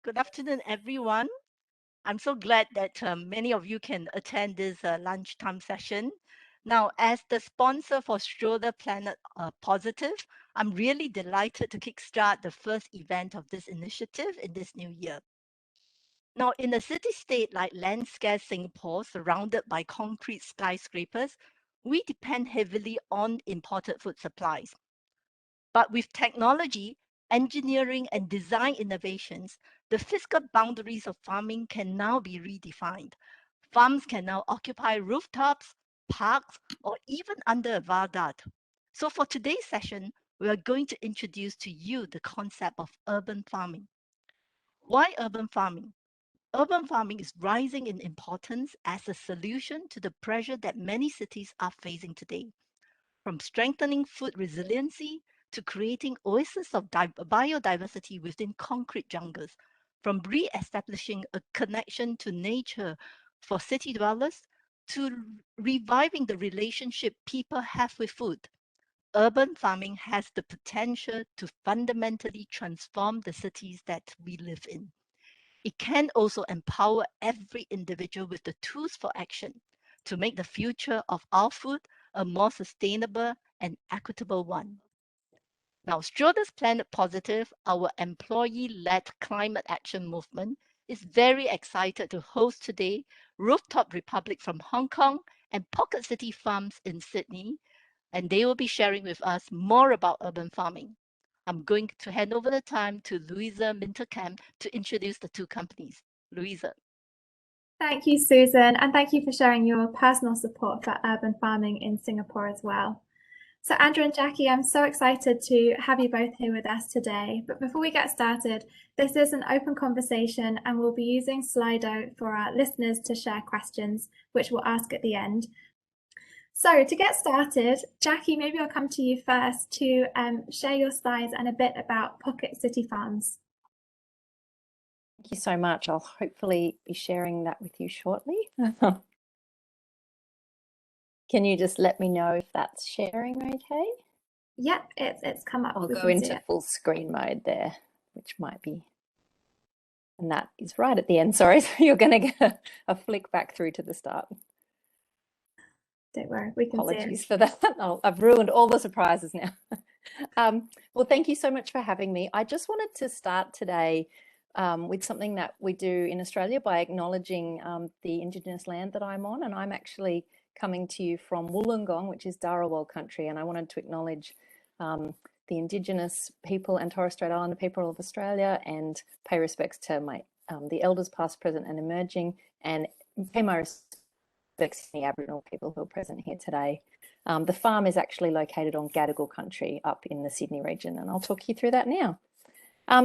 Good afternoon, everyone. I'm so glad that many of you can attend this lunchtime session. Now, as the sponsor for Schroders Planet Positive, I'm really delighted to kickstart the first event of this initiative in this new year. Now, in a city-state like land-scarce Singapore, surrounded by concrete skyscrapers, we depend heavily on imported food supplies. But with technology, engineering, and design innovations, the physical boundaries of farming can now be redefined. Farms can now occupy rooftops, parks, or even under a viaduct. So for today's session, we are going to introduce to you the concept of urban farming. Why urban farming? Urban farming is rising in importance as a solution to the pressure that many cities are facing today. From strengthening food resiliency to creating oases of biodiversity within concrete jungles, from re-establishing a connection to nature for city dwellers to reviving the relationship people have with food. Urban farming has the potential to fundamentally transform the cities that we live in. It can also empower every individual with the tools for action to make the future of our food a more sustainable and equitable one. Now, Schroders Planet Positive, our employee-led climate action movement, is very excited to host today Rooftop Republic from Hong Kong and Pocket City Farms in Sydney, and they will be sharing with us more about urban farming. I'm going to hand over the time to Louisa Minterkamp to introduce the two companies. Louisa. Thank you, Susan, and thank you for sharing your personal support for urban farming in Singapore as well. So Andrew and Jackie, I'm so excited to have you both here with us today. But before we get started, this is an open conversation and we'll be using Slido for our listeners to share questions, which we'll ask at the end. So to get started, Jackie, maybe I'll come to you first to share your slides and a bit about Pocket City Farms. Thank you so much. I'll hopefully be sharing that with you shortly. Can you just let me know if that's sharing okay? Yep, it's come up. I'll go into full screen mode there, which might be, and that is right at the end. Sorry, so you're going to get a flick back through to the start. Don't worry, we can see it. Apologies for that. I've ruined all the surprises now. Well, thank you so much for having me. I just wanted to start today with something that we do in Australia by acknowledging the Indigenous land that I'm on, and I'm actually coming to you from Wollongong, which is Dharawal country, and I wanted to acknowledge the Indigenous people and Torres Strait Islander people of Australia and pay respects to the elders past, present and emerging, and pay my respects to the Aboriginal people who are present here today. The farm is actually located on Gadigal country up in the Sydney region, and I'll talk you through that now.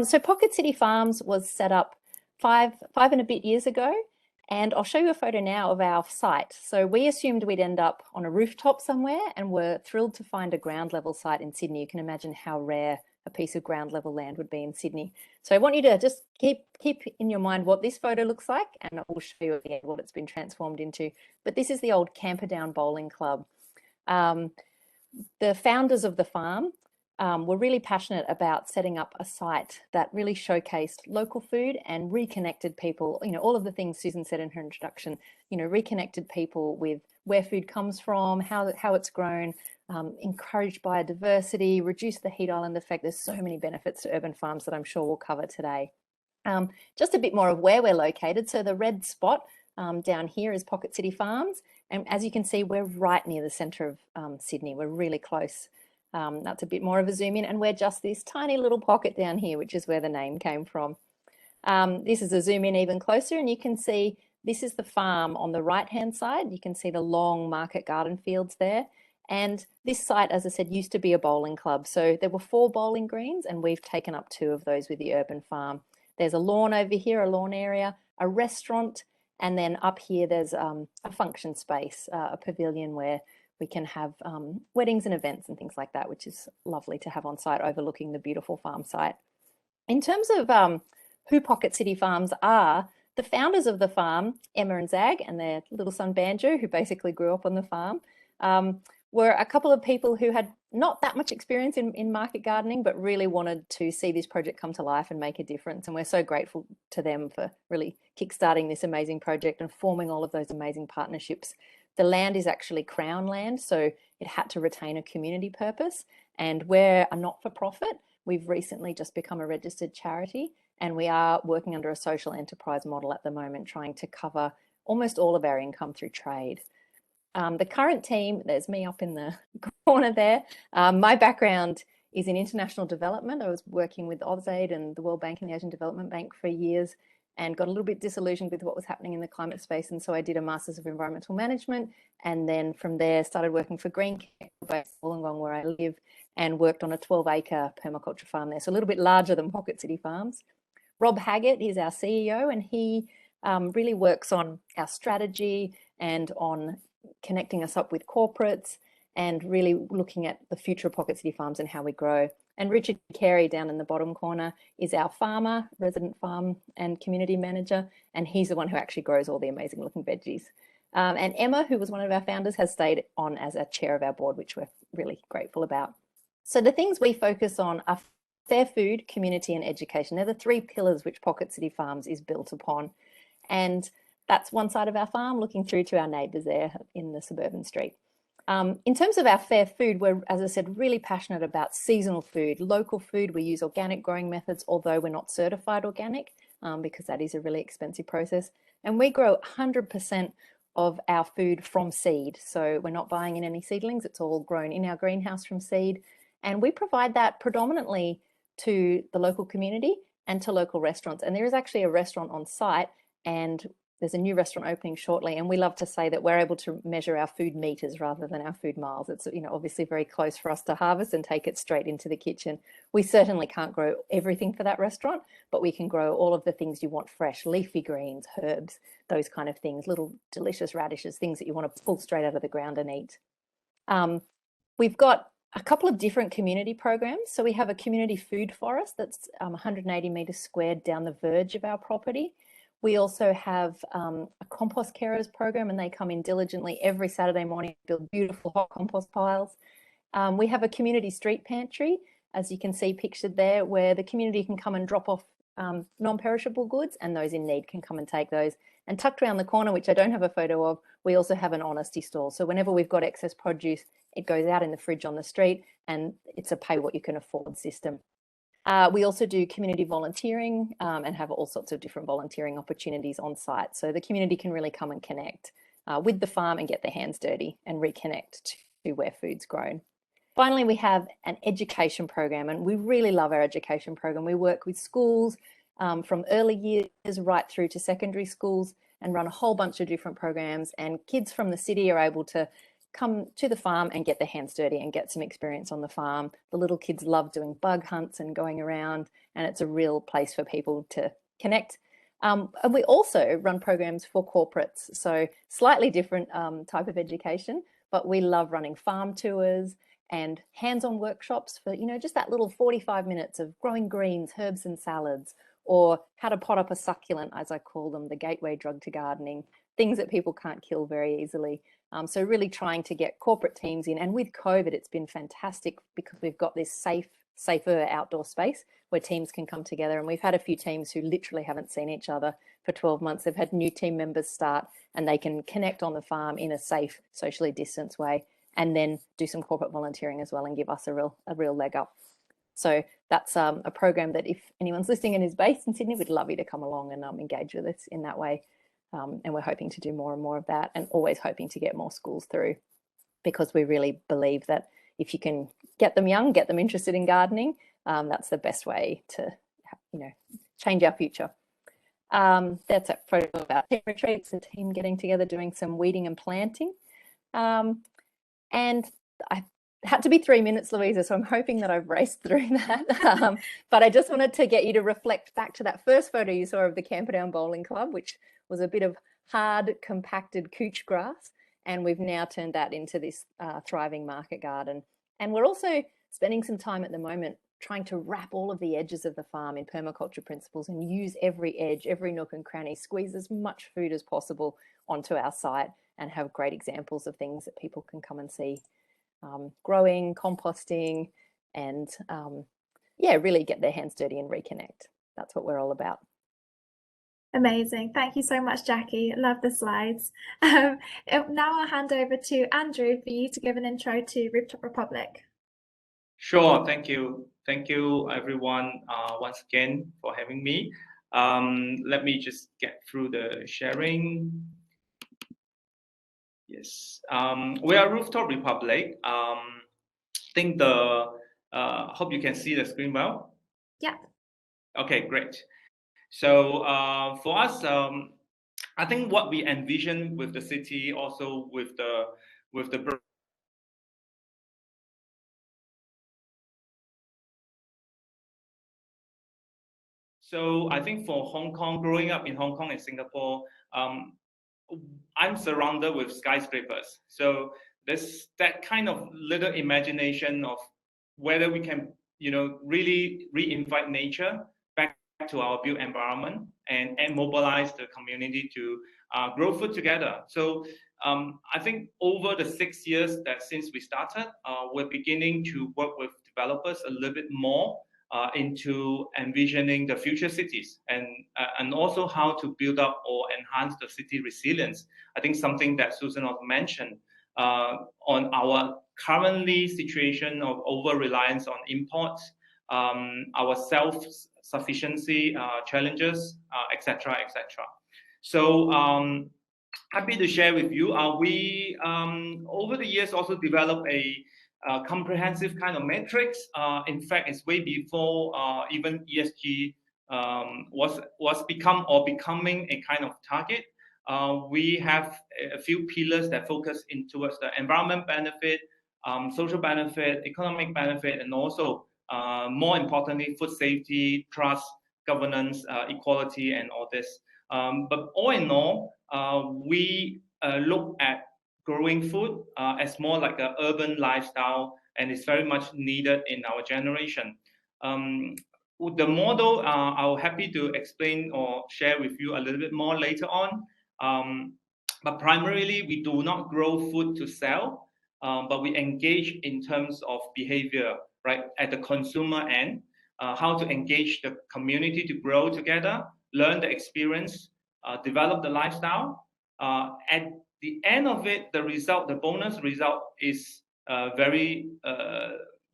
So Pocket City Farms was set up five and a bit years ago, and I'll show you a photo now of our site. So we assumed we'd end up on a rooftop somewhere, and we're thrilled to find a ground level site in Sydney. You can imagine how rare a piece of ground level land would be in Sydney. So I want you to just keep in your mind what this photo looks like, and I'll show you at the end what it's been transformed into. But this is the old Camperdown Bowling Club. The founders of the farm were really passionate about setting up a site that really showcased local food and reconnected people, all of the things Susan said in her introduction, reconnected people with where food comes from, how it's grown, encouraged biodiversity, reduce the heat island effect. There's so many benefits to urban farms that I'm sure we'll cover today. Just a bit more of where we're located. So the red spot down here is Pocket City Farms. And as you can see, we're right near the centre of Sydney. We're really close. That's a bit more of a zoom in, and we're just this tiny little pocket down here, which is where the name came from. This is a zoom in even closer, and you can see this is the farm on the right hand side. You can see the long market garden fields there, and this site, as I said, used to be a bowling club. So there were 4 bowling greens, and we've taken up 2 of those with the urban farm. There's a lawn over here, a lawn area, a restaurant, and then up here there's a function space, a pavilion where we can have weddings and events and things like that, which is lovely to have on site overlooking the beautiful farm site. In terms of who Pocket City Farms are, the founders of the farm, Emma and Zag, and their little son Banjo, who basically grew up on the farm, were a couple of people who had not that much experience in market gardening, but really wanted to see this project come to life and make a difference. And we're so grateful to them for really kickstarting this amazing project and forming all of those amazing partnerships. The land is actually Crown land, so it had to retain a community purpose. And we're a not-for-profit. We've recently just become a registered charity, and we are working under a social enterprise model at the moment, trying to cover almost all of our income through trade. The current team, there's me up in the corner there. My background is in international development. I was working with AusAid and the World Bank and the Asian Development Bank for years and got a little bit disillusioned with what was happening in the climate space. And so I did a Masters of Environmental Management. And then from there, started working for Green based Wollongong, where I live, and worked on a 12-acre permaculture farm there. So a little bit larger than Pocket City Farms. Rob Haggett is our CEO, and he really works on our strategy and on connecting us up with corporates and really looking at the future of Pocket City Farms and how we grow. And Richard Carey down in the bottom corner is our farmer, resident farm and community manager, and he's the one who actually grows all the amazing looking veggies. And Emma, who was one of our founders, has stayed on as a chair of our board, which we're really grateful about. So the things we focus on are fair food, community and education. They're the three pillars which Pocket City Farms is built upon. And that's one side of our farm, looking through to our neighbours there in the suburban street. In terms of our fair food, we're, as I said, really passionate about seasonal food, local food. We use organic growing methods, although we're not certified organic, because that is a really expensive process. And we grow 100% of our food from seed. So we're not buying in any seedlings. It's all grown in our greenhouse from seed. And we provide that predominantly to the local community and to local restaurants. And there is actually a restaurant on site, and there's a new restaurant opening shortly, and we love to say that we're able to measure our food meters rather than our food miles. It's, you know, obviously very close for us to harvest and take it straight into the kitchen. We certainly can't grow everything for that restaurant, but we can grow all of the things you want fresh, leafy greens, herbs, those kind of things, little delicious radishes, things that you want to pull straight out of the ground and eat. We've got a couple of different community programs. So we have a community food forest that's 180 metres squared down the verge of our property. We also have a compost carers program, and they come in diligently every Saturday morning to build beautiful hot compost piles. We have a community street pantry, as you can see pictured there, where the community can come and drop off non-perishable goods, and those in need can come and take those. And tucked around the corner, which I don't have a photo of, we also have an honesty stall. So whenever we've got excess produce, it goes out in the fridge on the street, and it's a pay what you can afford system. We also do community volunteering and have all sorts of different volunteering opportunities on site. So the community can really come and connect with the farm and get their hands dirty and reconnect to where food's grown. Finally, we have an education program, and we really love our education program. We work with schools from early years right through to secondary schools and run a whole bunch of different programs, and kids from the city are able to come to the farm and get their hands dirty and get some experience on the farm. The little kids love doing bug hunts and going around, and it's a real place for people to connect. And we also run programs for corporates, so slightly different type of education, but we love running farm tours and hands-on workshops for, you know, just that little 45 minutes of growing greens, herbs and salads, or how to pot up a succulent, as I call them, the gateway drug to gardening, things that people can't kill very easily. So really trying to get corporate teams in. And with COVID, it's been fantastic because we've got this safer outdoor space where teams can come together. And we've had a few teams who literally haven't seen each other for 12 months. They've had new team members start, and they can connect on the farm in a safe, socially distanced way, and then do some corporate volunteering as well and give us a real leg up. So that's a program that if anyone's listening and is based in Sydney, we'd love you to come along and engage with us in that way. And we're hoping to do more and more of that, and always hoping to get more schools through, because we really believe that if you can get them young, get them interested in gardening, that's the best way to, you know, change our future. That's a photo of our team retreats, the team getting together, doing some weeding and planting. And I had to be 3 minutes, Louisa, so I'm hoping that I've raced through that. But I just wanted to get you to reflect back to that first photo you saw of the Camperdown Bowling Club, which was a bit of hard, compacted couch grass. And we've now turned that into this thriving market garden. And we're also spending some time at the moment trying to wrap all of the edges of the farm in permaculture principles and use every edge, every nook and cranny, squeeze as much food as possible onto our site and have great examples of things that people can come and see. growing, composting, and yeah, really get their hands dirty and reconnect. That's what we're all about. Amazing. Thank you so much, Jackie. Love the slides. Now I'll hand over to Andrew for you to give an intro to Rooftop Republic. Sure. Thank you. Thank you, everyone, once again for having me. Let me just get through the sharing. Yes. We are Rooftop Republic. Think hope you can see the screen well. Yeah. Okay, great. So for us, I think what we envision with the city, also with the So I think for Hong Kong, growing up in Hong Kong and Singapore, I'm surrounded with skyscrapers. So there's that kind of little imagination of whether we can, really re-invite nature back to our built environment and mobilize the community to grow food together. So I think over the 6 years that since we started, we're beginning to work with developers a little bit more into envisioning the future cities and also how to build up or enhance the city resilience. I think something that Susan also mentioned on our currently situation of over-reliance on imports, our self-sufficiency challenges, etc., etc. So happy to share with you. We over the years also developed a comprehensive kind of metrics. In fact, it's way before even ESG was becoming a kind of target. We have a few pillars that focus in towards the environment benefit, social benefit, economic benefit, and also more importantly, food safety, trust, governance, equality, and all this. But all in all, we look at growing food as more like an urban lifestyle, and it's very much needed in our generation. The model, I'll happy to explain or share with you a little bit more later on. But primarily, we do not grow food to sell, but we engage in terms of behavior, right, at the consumer end, how to engage the community to grow together, learn the experience, develop the lifestyle. At the end of it, the result, the bonus result is a very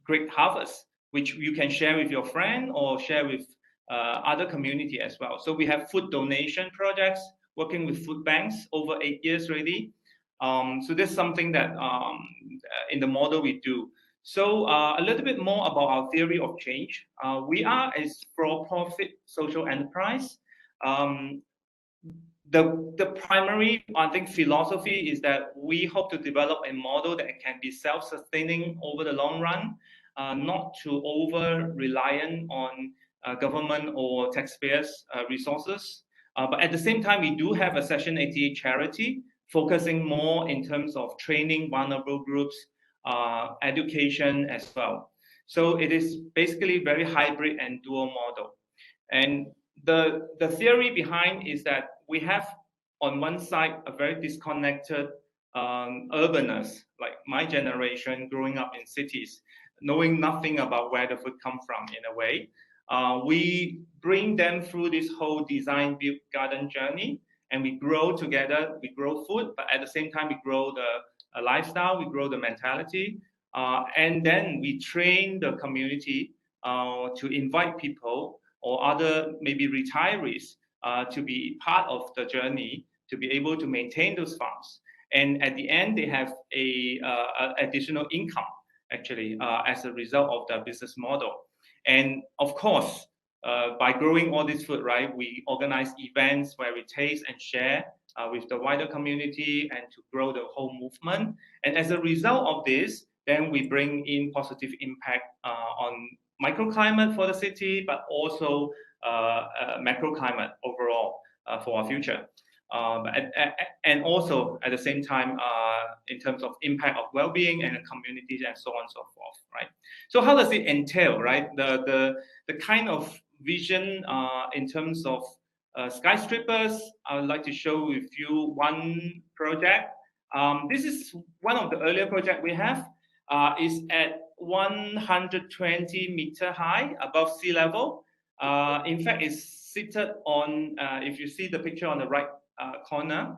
great harvest, which you can share with your friend or share with other community as well. So we have food donation projects, working with food banks over 8 years already. So this is something that in the model we do. So a little bit more about our theory of change. We are a for-profit social enterprise. The primary, I think, philosophy is that we hope to develop a model that can be self-sustaining over the long run, not too over-reliant on government or taxpayers' resources. But at the same time, we do have a Section 88 charity focusing more in terms of training vulnerable groups, education as well. So it is basically very hybrid and dual model. And the theory behind is that we have on one side a very disconnected urbaners, like my generation growing up in cities, knowing nothing about where the food comes from in a way. We bring them through this whole design build garden journey, and we grow together. We grow food, but at the same time we grow the lifestyle, we grow the mentality, and then we train the community to invite people or other maybe retirees to be part of the journey, to be able to maintain those farms. And at the end, they have a additional income, actually, as a result of the business model. And of course, by growing all this food, right, we organize events where we taste and share with the wider community and to grow the whole movement. And as a result of this, then we bring in positive impact on microclimate for the city, but also macroclimate overall for our future. And also at the same time, in terms of impact of well-being and communities and so on and so forth, right? So how does it entail, right? The kind of vision in terms of skyscrapers, I would like to show with you one project. This is one of the earlier projects we have. is at 120-meter high above sea level. In fact, it's seated on, if you see the picture on the right corner,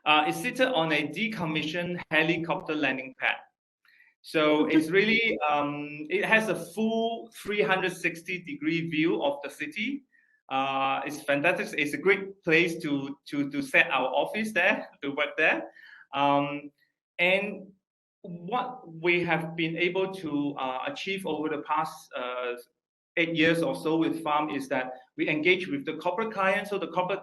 it's seated on a decommissioned helicopter landing pad. So it's really, it has a full 360-degree view of the city. It's fantastic. It's a great place to set our office there, to work there. And what we have been able to achieve over the past 8 years or so with Farm is that we engage with the corporate client. So the corporate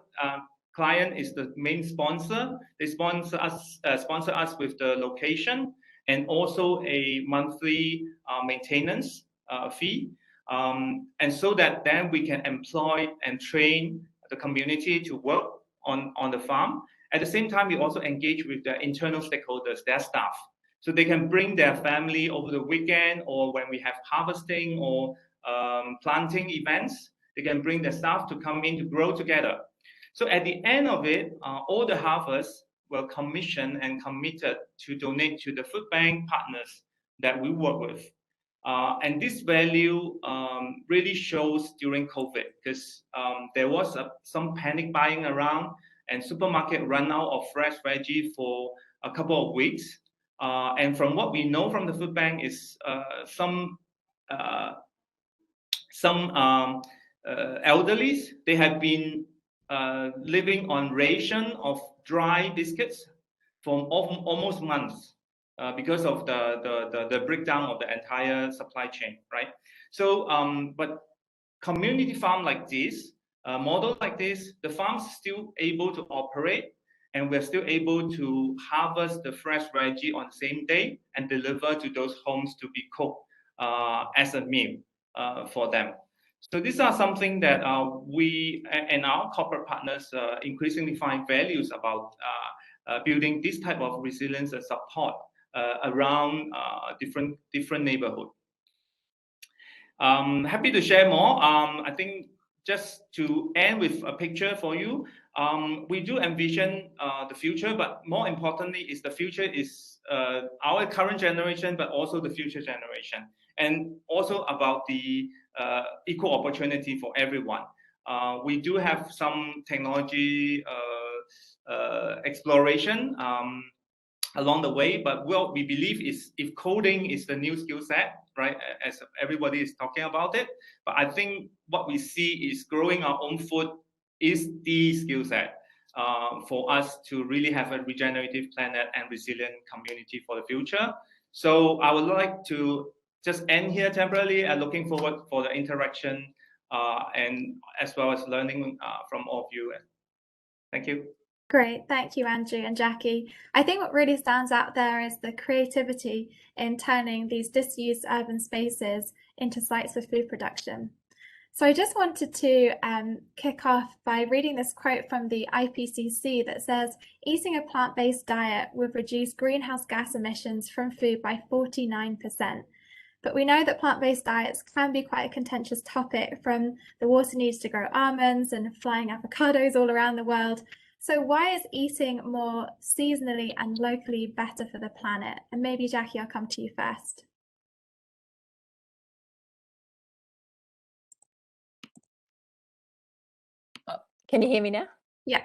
client is the main sponsor. They sponsor us with the location and also a monthly maintenance fee. And so that then we can employ and train the community to work on the farm. At the same time, we also engage with the internal stakeholders, their staff. So they can bring their family over the weekend, or when we have harvesting or planting events, they can bring their staff to come in to grow together. So at the end of it, all the harvests were commissioned and committed to donate to the food bank partners that we work with. And this value really shows during COVID, because there was some panic buying around, and supermarket ran out of fresh veggie for a couple of weeks. And from what we know from the food bank is some elderlies, they have been living on ration of dry biscuits for almost months because of the breakdown of the entire supply chain, right? So, but community farm like this, model like this, the farm's still able to operate, and we're still able to harvest the fresh veggie on the same day and deliver to those homes to be cooked as a meal for them. So these are something that we and our corporate partners increasingly find values about building this type of resilience and support around different neighborhoods. Happy to share more. I think just to end with a picture for you, we do envision the future, but more importantly is the future is our current generation, but also the future generation, and also about the equal opportunity for everyone. We do have some technology exploration along the way, but what we believe is if coding is the new skill set, right, as everybody is talking about it, but I think what we see is growing our own food is the skill set for us to really have a regenerative planet and resilient community for the future. So I would like to just end here temporarily and looking forward for the interaction and as well as learning from all of you. Thank you. Great, thank you, Andrew and Jackie. I think what really stands out there is the creativity in turning these disused urban spaces into sites for food production. So I just wanted to kick off by reading this quote from the IPCC that says, eating a plant-based diet would reduce greenhouse gas emissions from food by 49%. But we know that plant-based diets can be quite a contentious topic, from the water needs to grow almonds and flying avocados all around the world. So why is eating more seasonally and locally better for the planet? And maybe, Jackie, I'll come to you first. Oh, can you hear me now? Yeah.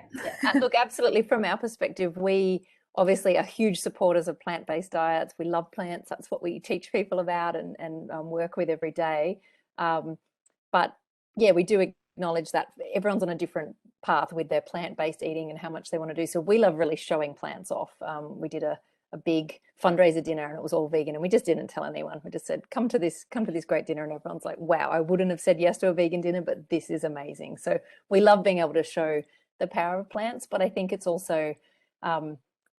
Look, absolutely. From our perspective, we obviously are huge supporters of plant-based diets. We love plants. That's what we teach people about and work with every day. But yeah, we do acknowledge that everyone's on a different path with their plant-based eating and how much they want to do. So we love really showing plants off. We did a big fundraiser dinner and it was all vegan, and we just didn't tell anyone. We just said, come to this great dinner, and everyone's like, wow, I wouldn't have said yes to a vegan dinner, but this is amazing. So we love being able to show the power of plants, but I think it's also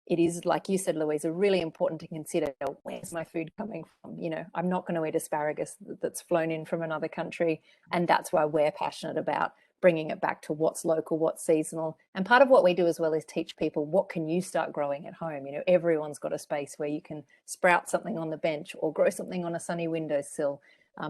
it is, like you said, Louisa, really important to consider, where's my food coming from? You know, I'm not going to eat asparagus that's flown in from another country, and that's why we're passionate about bringing it back to what's local, what's seasonal. And part of what we do as well is teach people, what can you start growing at home? You know, everyone's got a space where you can sprout something on the bench or grow something on a sunny windowsill.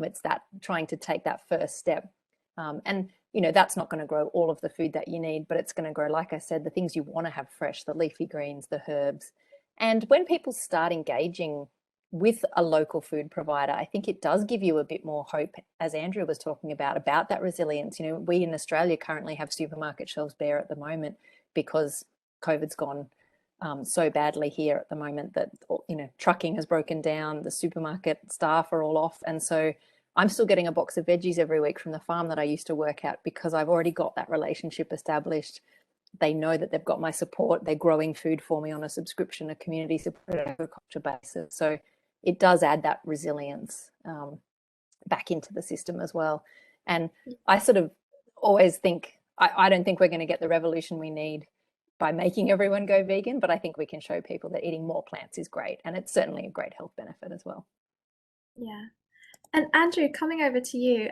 It's that trying to take that first step. And, you know, that's not going to grow all of the food that you need, but it's going to grow, like I said, the things you want to have fresh, the leafy greens, the herbs. And when people start engaging with a local food provider, I think it does give you a bit more hope, as Andrew was talking about that resilience. You know, we in Australia currently have supermarket shelves bare at the moment because COVID's gone so badly here at the moment that, you know, trucking has broken down, the supermarket staff are all off. And so I'm still getting a box of veggies every week from the farm that I used to work at because I've already got that relationship established. They know that they've got my support. They're growing food for me on a subscription, a community supported agriculture basis. So it does add that resilience back into the system as well. And I sort of always think, I don't think we're going to get the revolution we need by making everyone go vegan, but I think we can show people that eating more plants is great. And it's certainly a great health benefit as well. Yeah. And Andrew, coming over to you,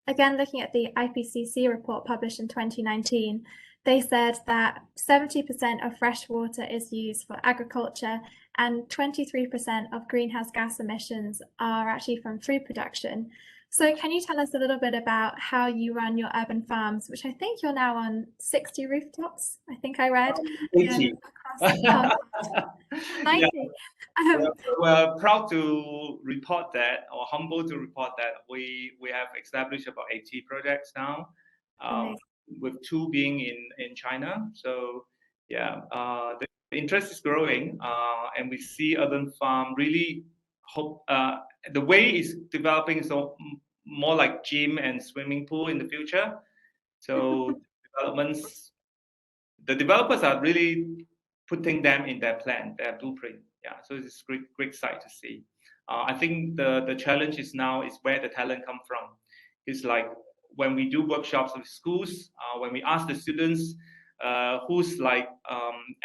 again, looking at the IPCC report published in 2019, they said that 70% of fresh water is used for agriculture and 23% of greenhouse gas emissions are actually from food production. So can you tell us a little bit about how you run your urban farms, which I think you're now on 60 rooftops, I think I read. 80. Across 90. Yeah. We're proud to report that, or humble to report that we have established about 80 projects now, with 2 being in China. So yeah, the interest is growing, and we see urban farm really hope the way is developing, so more like gym and swimming pool in the future. So the developers are really putting them in their plan, their blueprint. Yeah, so it's great sight to see. I think the challenge is now is where the talent come from. It's like when we do workshops with schools, when we ask the students who's like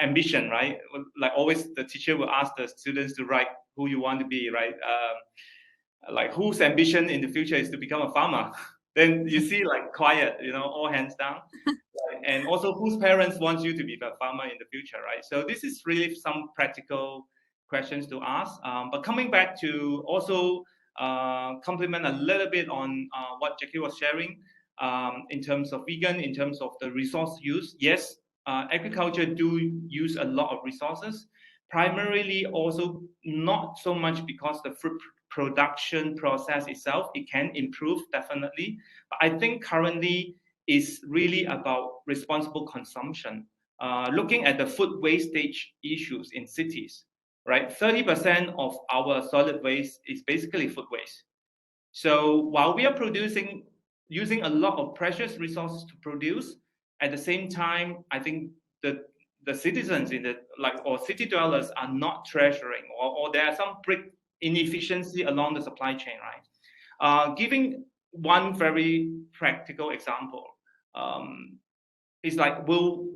ambition, right? Like always, the teacher will ask the students to write who you want to be, right? Like whose ambition in the future is to become a farmer. Then you see like quiet, you know, all hands down. And also whose parents want you to be a farmer in the future, right? So this is really some practical questions to ask. But coming back to also complement a little bit on what Jackie was sharing in terms of vegan, in terms of the resource use. Yes, agriculture do use a lot of resources, primarily also not so much because the fruit production process itself, it can improve definitely. But I think currently is really about responsible consumption. Looking at the food wastage issues in cities, right? 30% of our solid waste is basically food waste. So while we are using a lot of precious resources to produce, at the same time, I think the citizens in the or city dwellers are not treasuring, or there are some big inefficiency along the supply chain, right? Giving one very practical example, it's like, will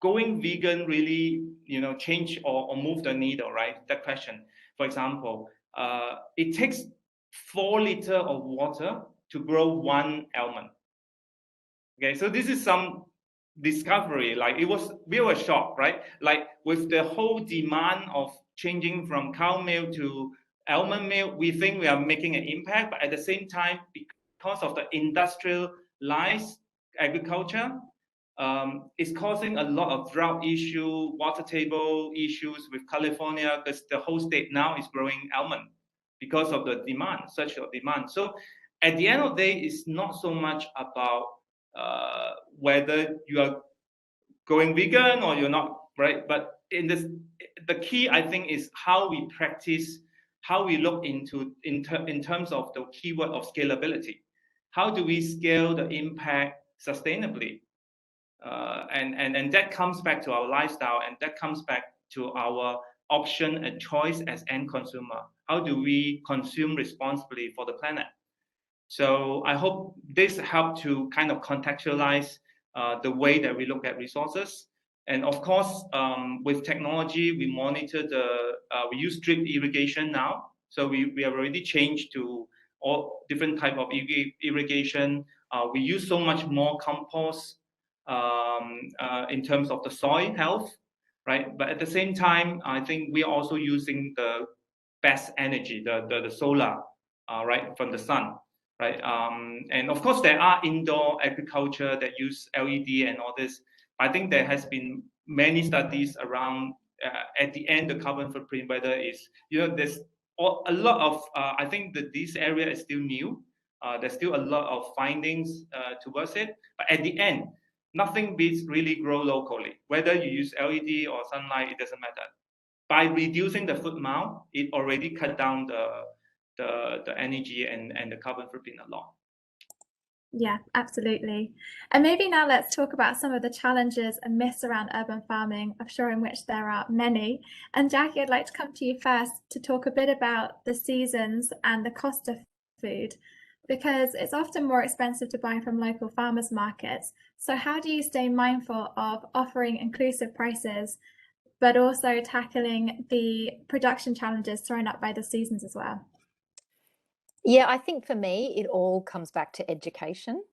going vegan really, you know, change or move the needle, right? That question. For example, it takes 4 liters of water to grow 1 almond. Okay, so this is some discovery. Like we were shocked, right? Like with the whole demand of changing from cow milk to almond milk, we think we are making an impact, but at the same time, because of the industrialized agriculture, it's causing a lot of drought issue, water table issues with California, because the whole state now is growing almond because of the demand, such a demand. So at the end of the day, it's not so much about whether you are going vegan or you're not, right? But in this, the key, I think, is how we practice, how we look into in terms of the keyword of scalability. How do we scale the impact sustainably? And that comes back to our lifestyle, and that comes back to our option and choice as end consumer. How do we consume responsibly for the planet? So I hope this helped to kind of contextualize the way that we look at resources. And of course, with technology, we monitor we use drip irrigation now. So we have already changed to all different type of irrigation. We use so much more compost in terms of the soil health, right? But at the same time, I think we are also using the best energy, the solar, right, from the sun. Right, and of course there are indoor agriculture that use LED and all this. I think there has been many studies around at the end the carbon footprint, whether it's, you know, a lot of, I think that this area is still new. There's still a lot of findings towards it. But at the end, nothing beats really grow locally. Whether you use LED or sunlight, it doesn't matter. By reducing the foot mount, it already cut down the energy and the carbon footprint a lot. Yeah, absolutely. And maybe now let's talk about some of the challenges and myths around urban farming, I'm sure in which there are many. And Jackie, I'd like to come to you first to talk a bit about the seasons and the cost of food, because it's often more expensive to buy from local farmers markets. So how do you stay mindful of offering inclusive prices, but also tackling the production challenges thrown up by the seasons as well? Yeah, I think for me, it all comes back to education.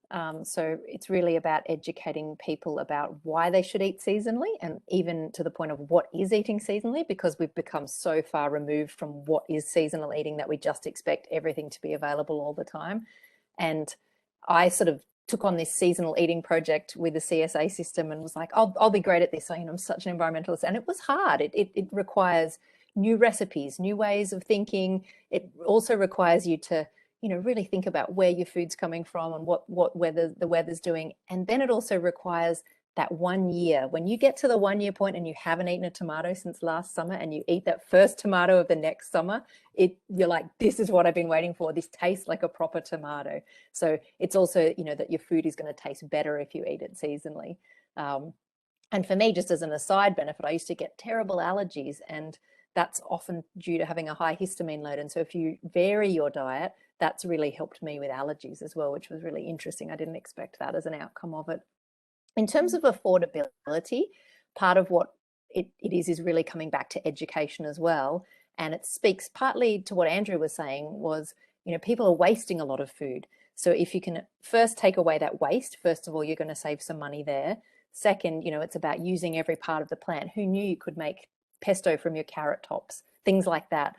So it's really about educating people about why they should eat seasonally, and even to the point of what is eating seasonally, because we've become so far removed from what is seasonal eating that we just expect everything to be available all the time. And I sort of took on this seasonal eating project with the CSA system and was like, I'll be great at this. I'm such an environmentalist. And it was hard. It requires new recipes, new ways of thinking. It also requires you to, really think about where your food's coming from and what the weather's doing. And then it also requires that 1 year. When you get to the 1 year point and you haven't eaten a tomato since last summer and you eat that first tomato of the next summer, you're like, this is what I've been waiting for. This tastes like a proper tomato. So it's also, that your food is going to taste better if you eat it seasonally. And for me, just as an aside benefit, I used to get terrible allergies, and that's often due to having a high histamine load. And so if you vary your diet, that's really helped me with allergies as well, which was really interesting. I didn't expect that as an outcome of it. In terms of affordability, part of what it is really coming back to education as well. And it speaks partly to what Andrew was saying was, people are wasting a lot of food. So if you can first take away that waste, first of all, you're going to save some money there. Second, it's about using every part of the plant. Who knew you could make pesto from your carrot tops, things like that.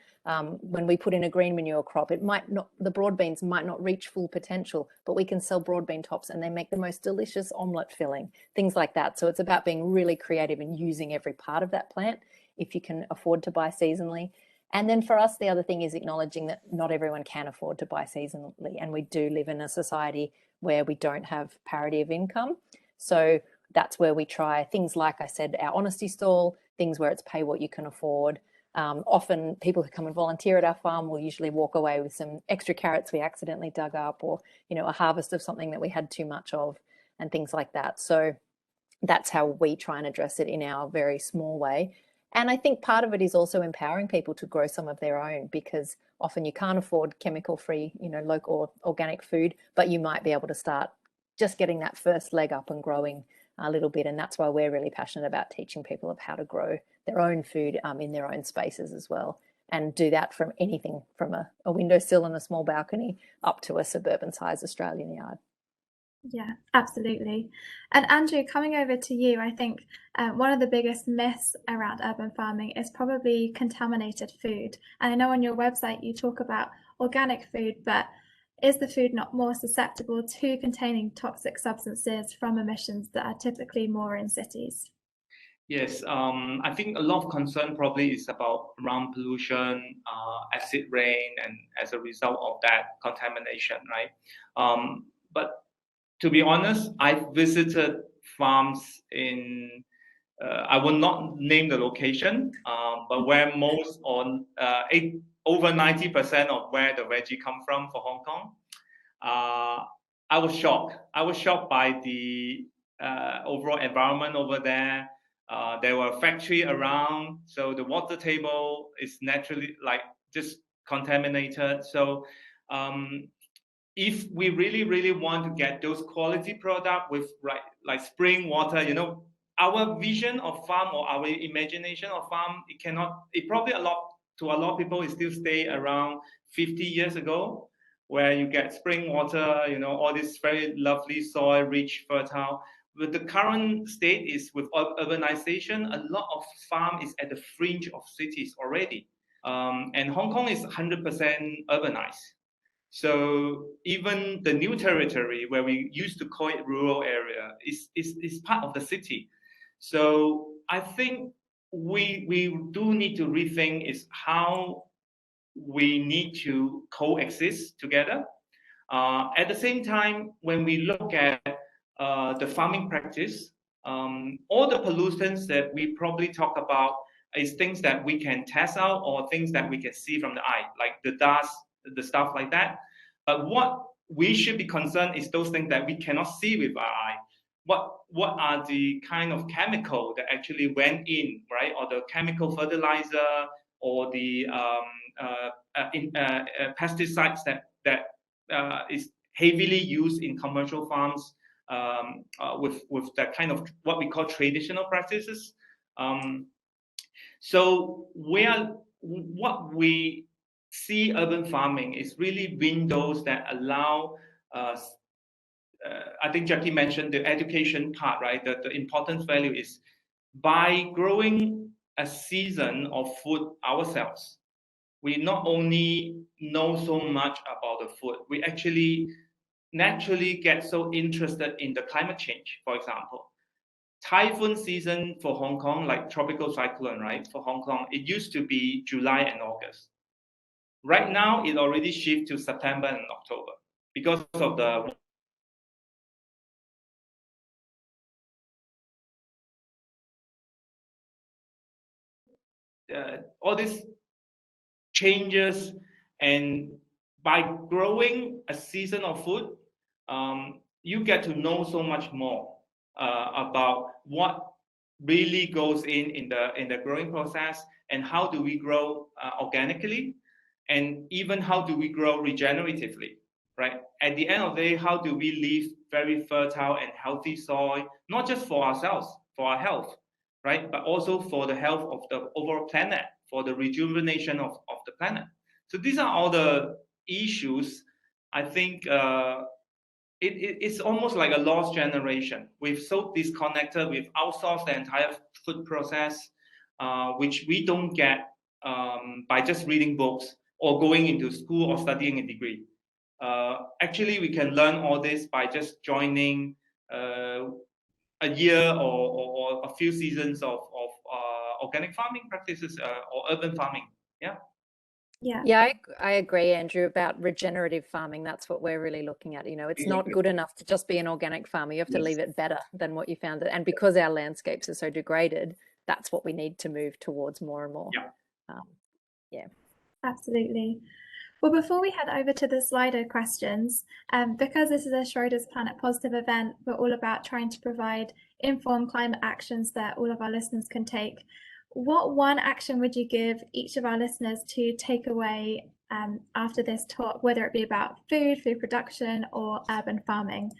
When we put in a green manure crop, the broad beans might not reach full potential, but we can sell broad bean tops and they make the most delicious omelette filling, things like that. So it's about being really creative and using every part of that plant if you can afford to buy seasonally. And then for us, the other thing is acknowledging that not everyone can afford to buy seasonally. And we do live in a society where we don't have parity of income. So that's where we try things like I said, our honesty stall, things where it's pay what you can afford. Often people who come and volunteer at our farm will usually walk away with some extra carrots we accidentally dug up, or, a harvest of something that we had too much of, and things like that. So that's how we try and address it in our very small way. And I think part of it is also empowering people to grow some of their own, because often you can't afford chemical-free, local or organic food, but you might be able to start just getting that first leg up and growing a little bit. And that's why we're really passionate about teaching people of how to grow their own food in their own spaces as well, and do that from anything from a windowsill and a small balcony up to a suburban size Australian yard. Yeah, absolutely. And Andrew, coming over to you, I think one of the biggest myths around urban farming is probably contaminated food. And I know on your website you talk about organic food, but is the food not more susceptible to containing toxic substances from emissions that are typically more in cities? Yes, I think a lot of concern probably is around pollution, acid rain, and as a result of that, contamination, right? But to be honest, I've visited farms in, I will not name the location, but where over 90% of where the veggie come from for Hong Kong. I was shocked. I was shocked by the overall environment over there. There were factories around, so the water table is naturally just contaminated. So if we really want to get those quality product with like spring water, our vision of farm or our imagination of farm, it probably to a lot of people, it still stay around 50 years ago, where you get spring water, all this very lovely soil, rich, fertile. But the current state is with urbanization, a lot of farm is at the fringe of cities already. And Hong Kong is 100% urbanized. So even the new territory where we used to call it rural area is part of the city. So I think we do need to rethink is how we need to coexist together. At the same time, when we look at the farming practice, all the pollutants that we probably talk about is things that we can test out or things that we can see from the eye, like the dust, the stuff like that. But what we should be concerned is those things that we cannot see with our eye. What are the kind of chemical that actually went in, right? Or the chemical fertilizer or the pesticides that is heavily used in commercial farms with that kind of what we call traditional practices. So what we see urban farming is really windows that allow I think Jackie mentioned the education part, right? The important value is by growing a season of food ourselves, we not only know so much about the food, we actually naturally get so interested in the climate change. For example, typhoon season for Hong Kong, like tropical cyclone, right? For Hong Kong, it used to be July and August. Right now, it already shifted to September and October because of the all these changes. And by growing a season of food, you get to know so much more about what really goes in the growing process, and how do we grow organically, and even how do we grow regeneratively, right? At the end of the day, how do we leave very fertile and healthy soil, not just for ourselves, for our health, right? But also for the health of the overall planet, for the rejuvenation of the planet. So these are all the issues. I think it's almost like a lost generation. We've so disconnected, we've outsourced the entire food process, which we don't get by just reading books or going into school or studying a degree. Actually, we can learn all this by just joining a year or a few seasons of organic farming practices or urban farming. Yeah. Yeah, I agree, Andrew, about regenerative farming. That's what we're really looking at. You know, it's not good enough to just be an organic farmer. You have to leave it better than what you found it. And because our landscapes are so degraded, that's what we need to move towards more and more. Yeah. Absolutely. Well, before we head over to the Slido questions, because this is a Schroders Planet Positive event, we're all about trying to provide informed climate actions that all of our listeners can take. What one action would you give each of our listeners to take away after this talk, whether it be about food production, or urban farming?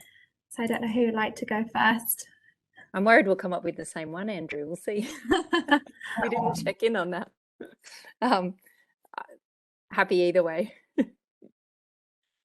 So I don't know who would like to go first. I'm worried we'll come up with the same one, Andrew. We'll see. We didn't check in on that. Happy either way. Do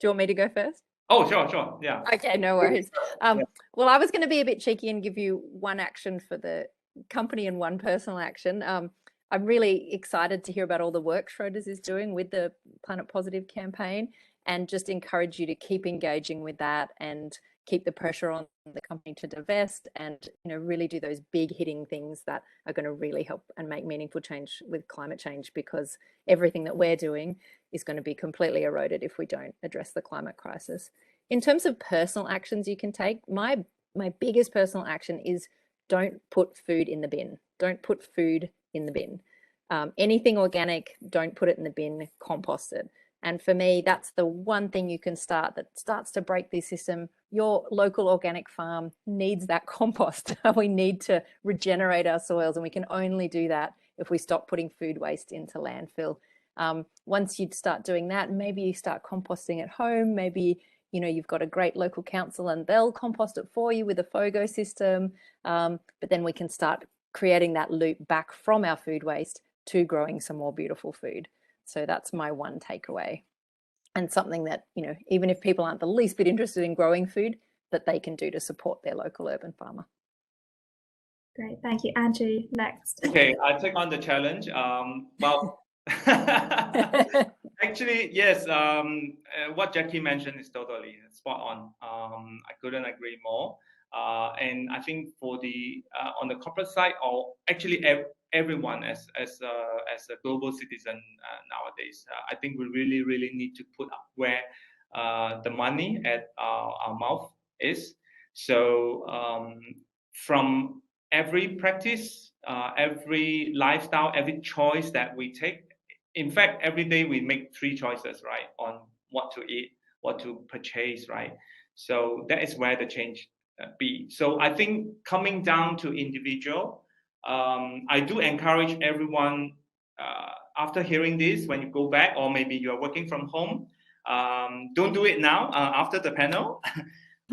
you want me to go first? Oh, sure. Yeah. Okay, no worries. Well, I was going to be a bit cheeky and give you one action for the company and one personal action. I'm really excited to hear about all the work Schroders is doing with the Planet Positive campaign, and just encourage you to keep engaging with that and keep the pressure on the company to divest, and really do those big hitting things that are going to really help and make meaningful change with climate change, because everything that we're doing is going to be completely eroded if we don't address the climate crisis. In terms of personal actions you can take, my biggest personal action is don't put food in the bin. Don't put food in the bin. Anything organic, don't put it in the bin, compost it. And for me, that's the one thing you can start that starts to break this system. Your local organic farm needs that compost. We need to regenerate our soils, and we can only do that if we stop putting food waste into landfill. Once you start doing that, maybe you start composting at home. Maybe you've got a great local council and they'll compost it for you with a FOGO system. But then we can start creating that loop back from our food waste to growing some more beautiful food. So that's my one takeaway, and something that, even if people aren't the least bit interested in growing food, that they can do to support their local urban farmer. Great, thank you. Andrew, next. Okay, I take on the challenge. Well, actually, yes, what Jackie mentioned is totally spot on. I couldn't agree more. And I think for the on the corporate side, or actually everyone as a global citizen nowadays. I think we really need to put up where the money at our mouth is. So from every practice, every lifestyle, every choice that we take. In fact, every day we make 3 choices, right, on what to eat, what to purchase, right? So that is where the change be. So I think coming down to individual, I do encourage everyone after hearing this, when you go back, or maybe you are working from home, don't do it now after the panel.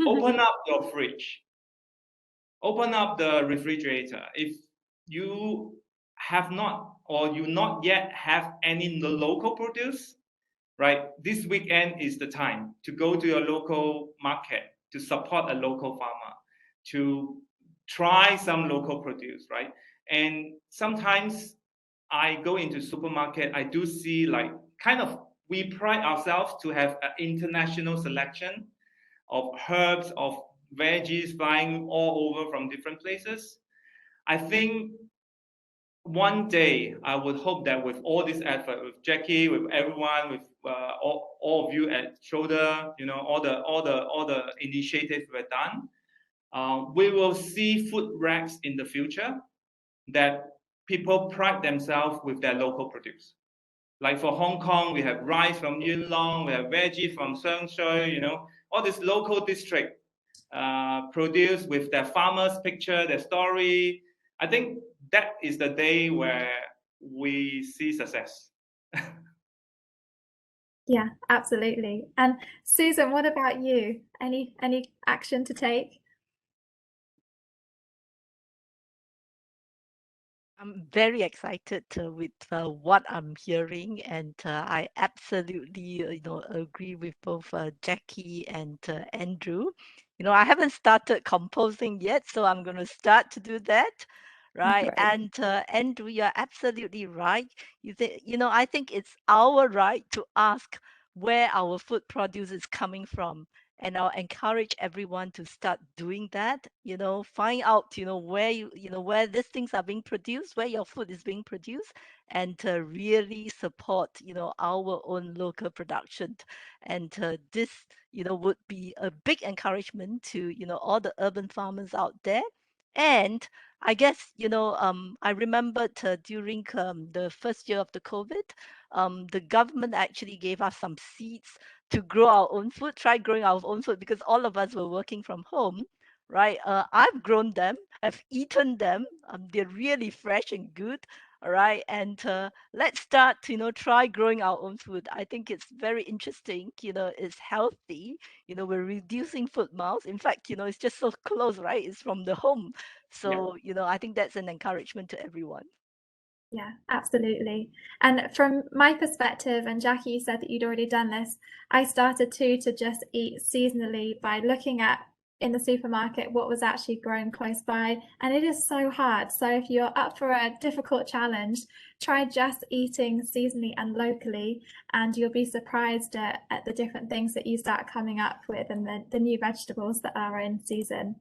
Open up your fridge. Open up the refrigerator. If you have not, or you not yet have any local produce, right? This weekend is the time to go to your local market, to support a local farmer, to try some local produce, right? And sometimes I go into supermarket, I do see like kind of, we pride ourselves to have an international selection of herbs, of veggies flying all over from different places. I think one day I would hope that with all this effort, with Jackie, with everyone, with all of you at Schroder, you know, all the initiatives we've done, we will see food racks in the future that people pride themselves with their local produce. Like for Hong Kong, we have rice from Yuen Long, we have veggie from Sheung, you know, all this local district produce with their farmers' picture, their story. I think that is the day where we see success. Yeah, absolutely. And Susan, what about you? Any action to take? I'm very excited with what I'm hearing, and I absolutely, agree with both Jackie and Andrew. I haven't started composing yet, so I'm going to start to do that, right? Great. And Andrew, you're absolutely right. I think it's our right to ask where our food produce is coming from. And I'll encourage everyone to start doing that, find out, where these things are being produced, where your food is being produced, and to really support, our own local production. And this, would be a big encouragement to, all the urban farmers out there. And I guess, I remembered during the first year of the COVID, the government actually gave us some seeds to grow our own food, try growing our own food, because all of us were working from home, right? I've grown them, I've eaten them. They're really fresh and good, all right? And let's start to, try growing our own food. I think it's very interesting, it's healthy, we're reducing food miles. In fact, it's just so close, right? It's from the home. So, I think that's an encouragement to everyone. Yeah, absolutely. And from my perspective, and Jackie, you said that you'd already done this, I started to just eat seasonally by looking at in the supermarket what was actually growing close by. And it is so hard. So if you're up for a difficult challenge, try just eating seasonally and locally, and you'll be surprised at the different things that you start coming up with and the new vegetables that are in season.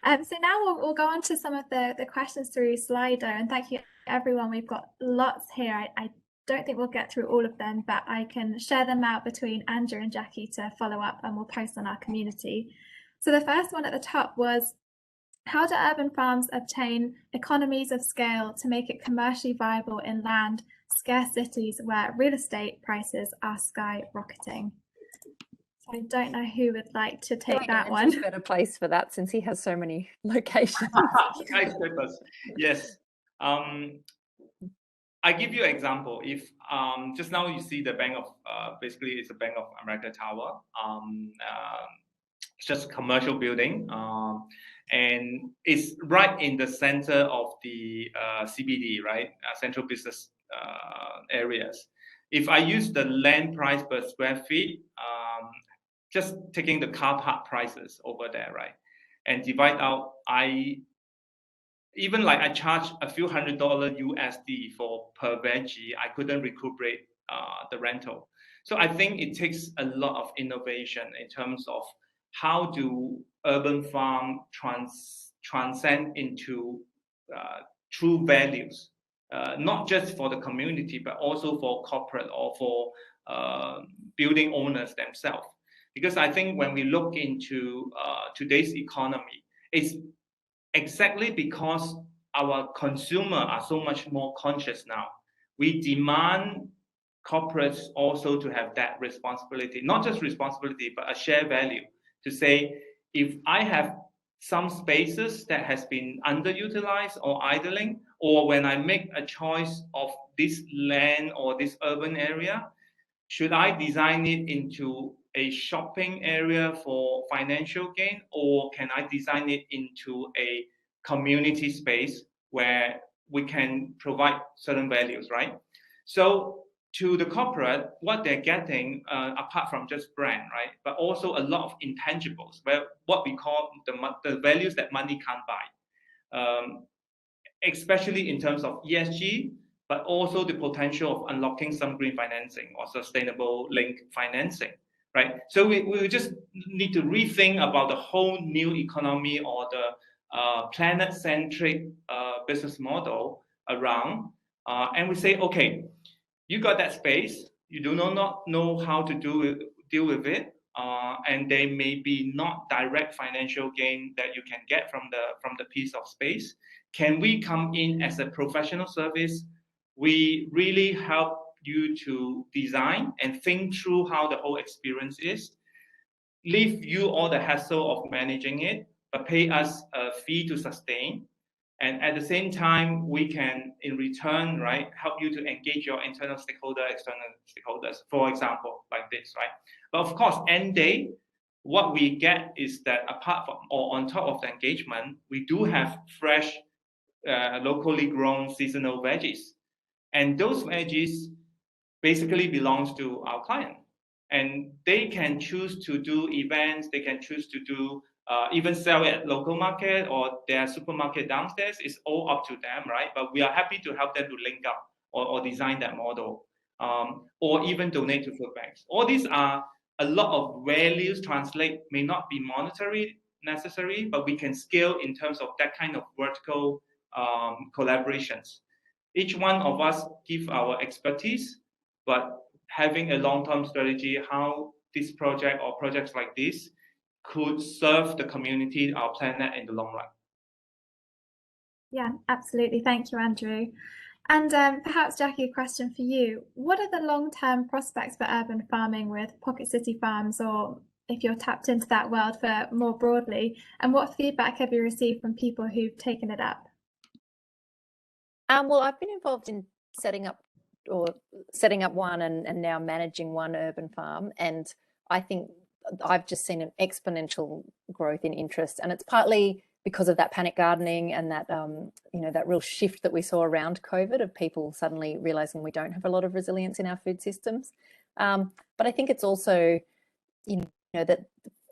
So now we'll go on to some of the questions through Slido, and thank you everyone. We've got lots here. I don't think we'll get through all of them, but I can share them out between Andrew and Jackie to follow up, and we'll post on our community. So the first one at the top was, how do urban farms obtain economies of scale to make it commercially viable in scarce cities where real estate prices are skyrocketing? I don't know who would like to take that one. Andrew's better place for that since he has so many locations. Skyscrapers, yes. I give you an example. If just now you see the Bank of basically it's a Bank of America Tower. It's just a commercial building, and it's right in the center of the CBD, right? Central business areas. If I use the land price per square feet, just taking the car park prices over there, right, and divide out, I charge a few $100 USD for per veggie, I couldn't recuperate the rental. So I think it takes a lot of innovation in terms of how do urban farm transcend into true values, not just for the community, but also for corporate or for building owners themselves. Because I think when we look into today's economy, it's exactly because our consumer are so much more conscious now. We demand corporates also to have that responsibility, not just responsibility, but a shared value to say, if I have some spaces that has been underutilized or idling, or when I make a choice of this land or this urban area, should I design it into a shopping area for financial gain, or can I design it into a community space where we can provide certain values, right? So to the corporate, what they're getting, apart from just brand, right, but also a lot of intangibles, where what we call the values that money can't buy, especially in terms of ESG, but also the potential of unlocking some green financing or sustainable link financing, right? So we just need to rethink about the whole new economy or the planet-centric business model around, and we say, okay, you got that space, you do not know how to deal with it, and there may be not direct financial gain that you can get from the piece of space. Can we come in as a professional service? We really help you to design and think through how the whole experience is, leave you all the hassle of managing it, but pay us a fee to sustain. And at the same time, we can, in return, right, help you to engage your internal stakeholder, external stakeholders, for example, like this, right? But of course, end day, what we get is that apart from or on top of the engagement, we do have fresh, locally grown seasonal veggies. And those veggies basically belongs to our client. And they can choose to do events, they can choose to do even sell at local market or their supermarket downstairs. It's all up to them, right? But we are happy to help them to link up or design that model, or even donate to food banks. All these are a lot of values translate, may not be monetary necessary, but we can scale in terms of that kind of vertical collaborations. Each one of us give our expertise, but having a long-term strategy, how this project or projects like this could serve the community, our planet in the long run. Yeah, absolutely. Thank you, Andrew. And perhaps, Jackie, a question for you. What are the long-term prospects for urban farming with Pocket City Farms, or if you're tapped into that world for more broadly, and what feedback have you received from people who've taken it up? Well, I've been involved in setting up one and now managing one urban farm, and I think I've just seen an exponential growth in interest, and it's partly because of that panic gardening and that that real shift that we saw around COVID of people suddenly realizing we don't have a lot of resilience in our food systems. But I think it's also that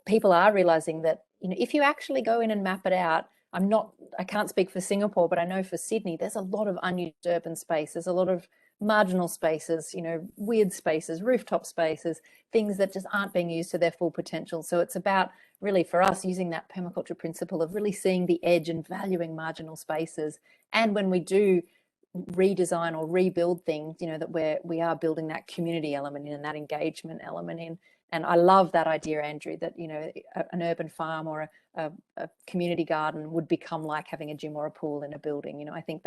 people are realizing that if you actually go in and map it out, I can't speak for Singapore, but I know for Sydney, there's a lot of unused urban space. There's a lot of marginal spaces, weird spaces, rooftop spaces, things that just aren't being used to their full potential. So it's about really for us using that permaculture principle of really seeing the edge and valuing marginal spaces. And when we do redesign or rebuild things, that we are building that community element in and that engagement element in. And I love that idea, Andrew, that an urban farm or a community garden would become like having a gym or a pool in a building. I think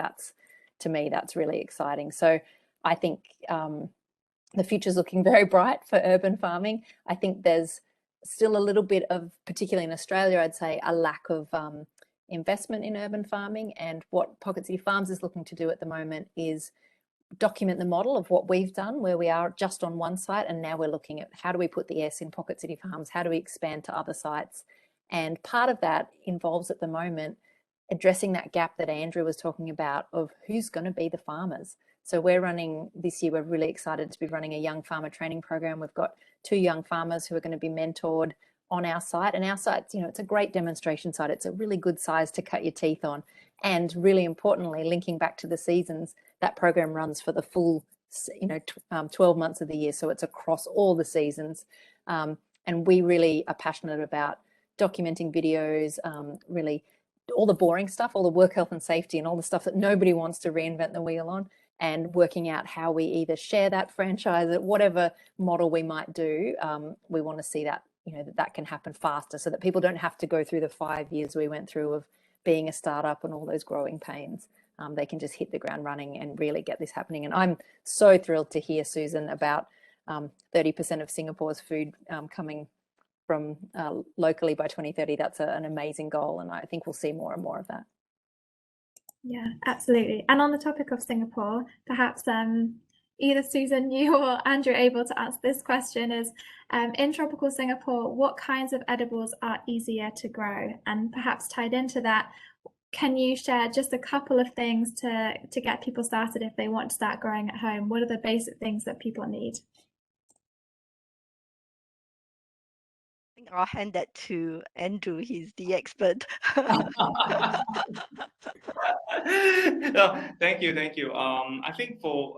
to me that's really exciting. So I think the future's looking very bright for urban farming. I think there's still a little bit of, particularly in Australia, I'd say, a lack of investment in urban farming. And what Pocket City Farms is looking to do at the moment is document the model of what we've done, where we are just on one site, and now we're looking at how do we put the S in Pocket City Farms, how do we expand to other sites. And part of that involves at the moment addressing that gap that Andrew was talking about of who's going to be the farmers. So we're running this year, we're really excited to be running a young farmer training program. We've got 2 young farmers who are going to be mentored on our site, and our site, it's a great demonstration site. It's a really good size to cut your teeth on. And really importantly, linking back to the seasons, that program runs for the full 12 months of the year. So it's across all the seasons. And we really are passionate about documenting videos, really all the boring stuff, all the work health and safety and all the stuff that nobody wants to reinvent the wheel on, and working out how we either share that, franchise it, whatever model we might do. We want to see that, that can happen faster, so that people don't have to go through the 5 years we went through of being a startup and all those growing pains. They can just hit the ground running and really get this happening. And I'm so thrilled to hear, Susan, about 30% of Singapore's food coming from locally by 2030. That's an amazing goal, and I think we'll see more and more of that. Yeah, absolutely. And on the topic of Singapore, perhaps either Susan, you or Andrew are able to answer this question, is in tropical Singapore, what kinds of edibles are easier to grow? And perhaps tied into that, can you share just a couple of things to get people started if they want to start growing at home? What are the basic things that people need? I think I'll hand that to Andrew. He's the expert. No, thank you. I think for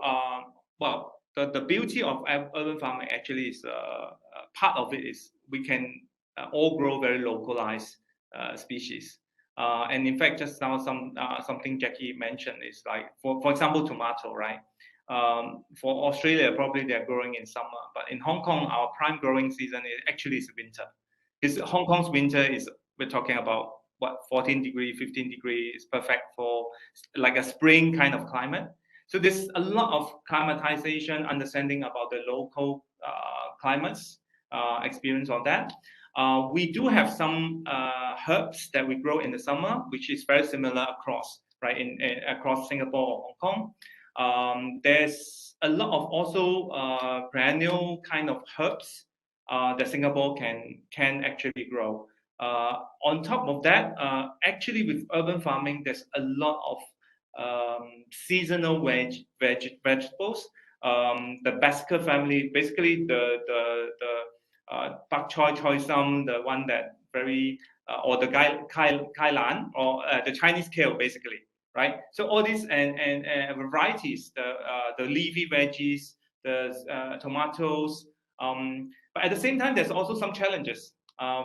well, the beauty of urban farming actually is part of it is we can all grow very localized species. And in fact, just now something Jackie mentioned is like, for example, tomato, right? For Australia, probably they're growing in summer, but in Hong Kong, our prime growing season is winter. Because Hong Kong's winter we're talking about what, 14 degree, 15 degree is perfect for like a spring kind of climate. So there's a lot of climatization, understanding about the local climates, experience on that. We do have some herbs that we grow in the summer, which is very similar across, right, across Singapore or Hong Kong. There's a lot of also perennial kind of herbs that Singapore can actually grow. On top of that, actually with urban farming, there's a lot of seasonal vegetables. The Basker family, basically the bak choy sum, the one that very or the kai lan, or the Chinese kale, basically, right? So all these and varieties, the leafy veggies, the tomatoes. But at the same time, there's also some challenges.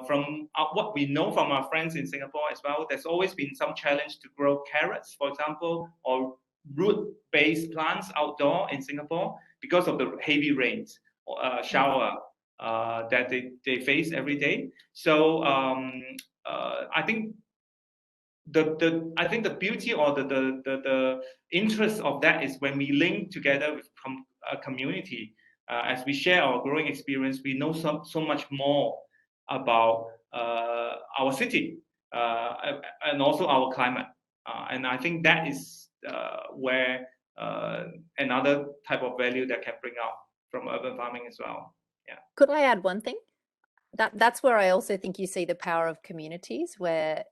From what we know from our friends in Singapore as well, there's always been some challenge to grow carrots, for example, or root-based plants outdoor in Singapore because of the heavy rains or shower that they face every day. So I think the beauty or the interest of that is when we link together with a community, as we share our growing experience, we know so much more about our city and also our climate, and I think that is where another type of value that can bring out from urban farming as well. Yeah. Could I add one thing? That's where I also think you see the power of communities, where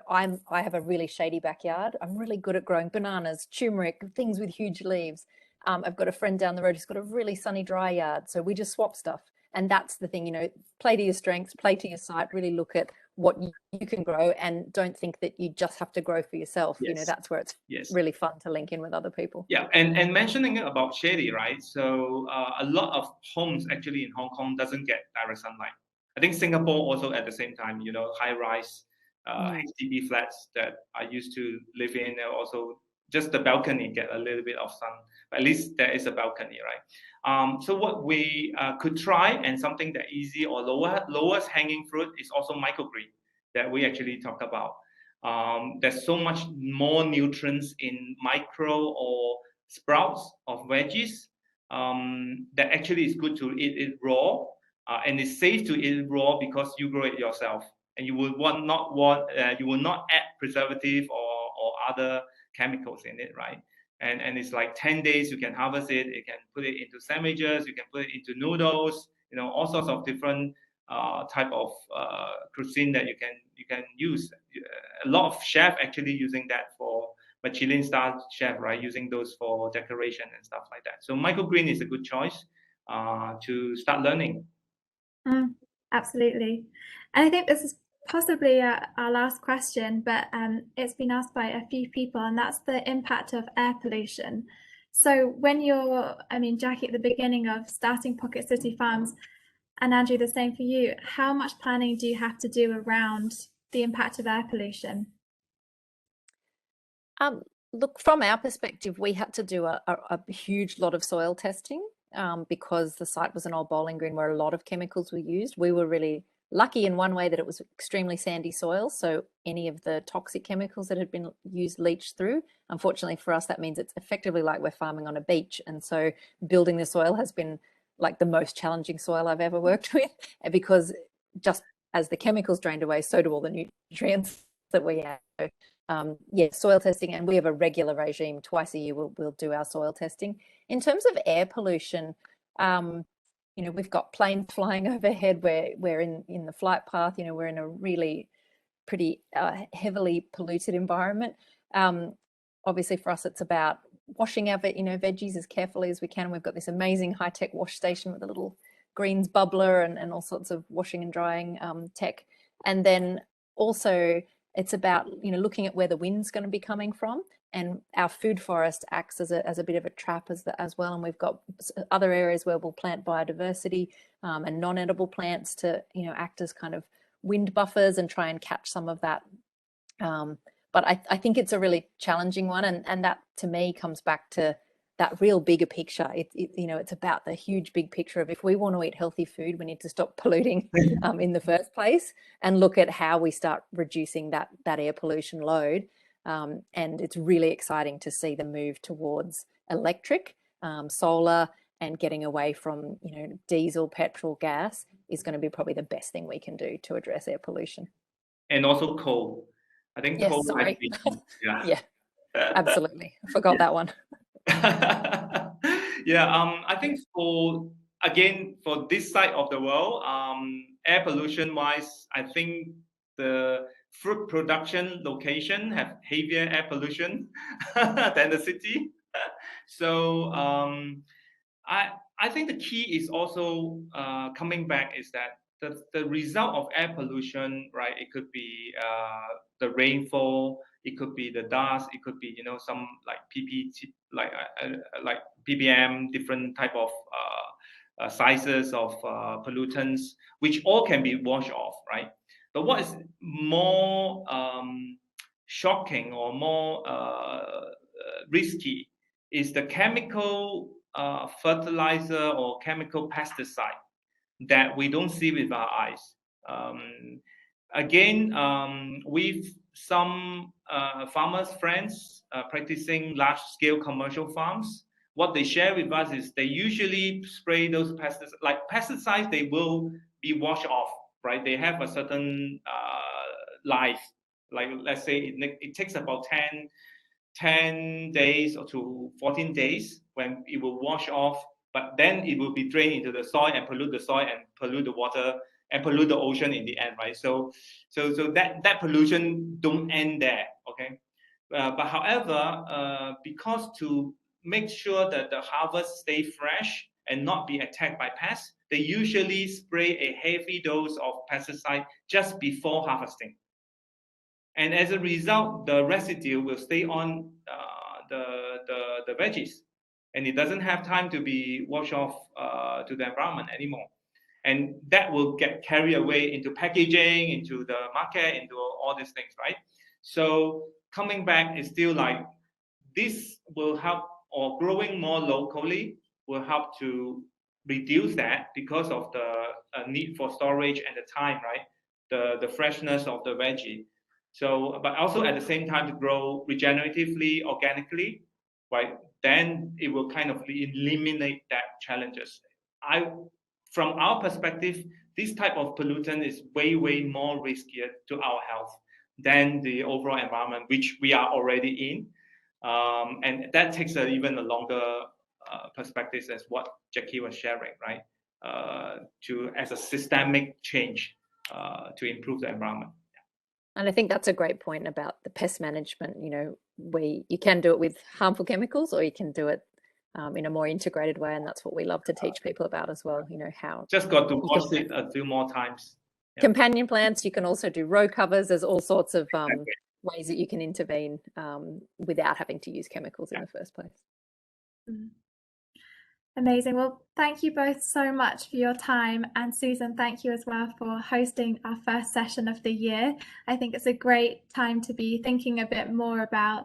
I have a really shady backyard. I'm really good at growing bananas, turmeric, things with huge leaves. I've got a friend down the road who's got a really sunny dry yard, so we just swap stuff. And that's the thing, play to your strengths, play to your site, really look at what you can grow, and don't think that you just have to grow for yourself. Yes. That's where it's really fun to link in with other people. Yeah, and mentioning about shady, right? So a lot of homes actually in Hong Kong doesn't get direct sunlight. I think Singapore also at the same time, high-rise HDB flats that I used to live in, also just the balcony get a little bit of sun. But at least there is a balcony, right? So what we could try, and something that easy or lowest hanging fruit, is also microgreen that we actually talk about. There's so much more nutrients in micro or sprouts of veggies that actually is good to eat it raw, and it's safe to eat it raw because you grow it yourself, and you will not add preservative or other chemicals in it, right? And it's like 10 days you can harvest it. You can put it into sandwiches. You can put it into noodles. All sorts of different type of cuisine that you can use. A lot of chefs actually using that for Michelin star chef, right? Using those for decoration and stuff like that. So microgreen is a good choice to start learning. Absolutely. And I think this is possibly our last question, but it's been asked by a few people, and that's the impact of air pollution. So when Jackie, at the beginning of starting Pocket City Farms, and Andrew, the same for you, how much planning do you have to do around the impact of air pollution? Look, from our perspective, we had to do a huge lot of soil testing because the site was an old bowling green where a lot of chemicals were used. We were really lucky in one way that it was extremely sandy soil, so any of the toxic chemicals that had been used leached through. Unfortunately for us, that means it's effectively like we're farming on a beach, and so building the soil has been like the most challenging soil I've ever worked with, because just as the chemicals drained away, so do all the nutrients that we have. Yeah, soil testing, and we have a regular regime. Twice a year we'll do our soil testing. In terms of air pollution, you know, we've got planes flying overhead. We're in the flight path. You know, we're in a really pretty heavily polluted environment. Obviously, for us, it's about washing our veggies as carefully as we can. We've got this amazing high-tech wash station with a little greens bubbler and all sorts of washing and drying tech. And then also, it's about, you know, looking at where the wind's going to be coming from, and our food forest acts as a bit of a trap as well. And we've got other areas where we'll plant biodiversity and non-edible plants to, you know, act as kind of wind buffers and try and catch some of that. But I think it's a really challenging one, and that to me comes back to that real bigger picture. You know, it's about the huge big picture of, if we want to eat healthy food, we need to stop polluting in the first place and look at how we start reducing that air pollution load. And it's really exciting to see the move towards electric, solar, and getting away from, you know, diesel, petrol, gas is going to be probably the best thing we can do to address air pollution. And also coal. I think yes, coal. Sorry. Yeah. Yeah, absolutely. I forgot that one. Yeah, I think for this side of the world, air pollution wise, I think the fruit production location have heavier air pollution than the city. So I think the key is also coming back is that the result of air pollution, right? It could be the rainfall, it could be the dust, it could be, you know, some like like ppm, different type of sizes of pollutants, which all can be washed off, right? But what is more shocking or more risky is the chemical fertilizer or chemical pesticide that we don't see with our eyes. With some farmers friends practicing large-scale commercial farms, what they share with us is they usually spray those pesticides. Like pesticides, they will be washed off, right? They have a certain life. Like let's say it takes about 10 days or to 14 days when it will wash off, but then it will be drained into the soil and pollute the soil and pollute the water and pollute the ocean in the end, right? So that pollution don't end there, okay? But however, because to make sure that the harvest stay fresh and not be attacked by pests, they usually spray a heavy dose of pesticide just before harvesting. And as a result, the residue will stay on the veggies, and it doesn't have time to be washed off to the environment anymore. And that will get carried away into packaging, into the market, into all these things, right? So coming back is still like this will help, or growing more locally will help to reduce that because of the need for storage and the time, right? The freshness of the veggie. So, but also at the same time to grow regeneratively, organically, right? Then it will kind of eliminate that challenges. From our perspective, this type of pollutant is way more riskier to our health than the overall environment, which we are already in. And that takes even a longer perspective as what Jackie was sharing, right? As a systemic change to improve the environment. And I think that's a great point about the pest management. You know, you can do it with harmful chemicals, or you can do it in a more integrated way, and that's what we love to teach people about as well. You know, how just got to wash it a few more times. Yeah. Companion plants, you can also do row covers. There's all sorts of ways that you can intervene without having to use chemicals in the first place. Amazing. Well, thank you both so much for your time. And Susan, thank you as well for hosting our first session of the year. I think it's a great time to be thinking a bit more about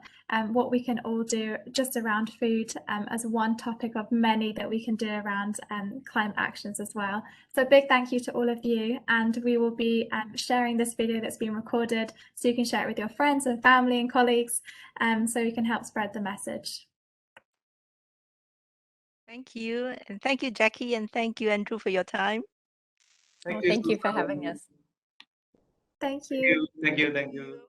what we can all do just around food as one topic of many that we can do around climate actions as well. So a big thank you to all of you. And we will be sharing this video that's been recorded so you can share it with your friends and family and colleagues so you can help spread the message. Thank you. And thank you, Jackie. And thank you, Andrew, for your time. Thank you for having us. Thank you. Thank you.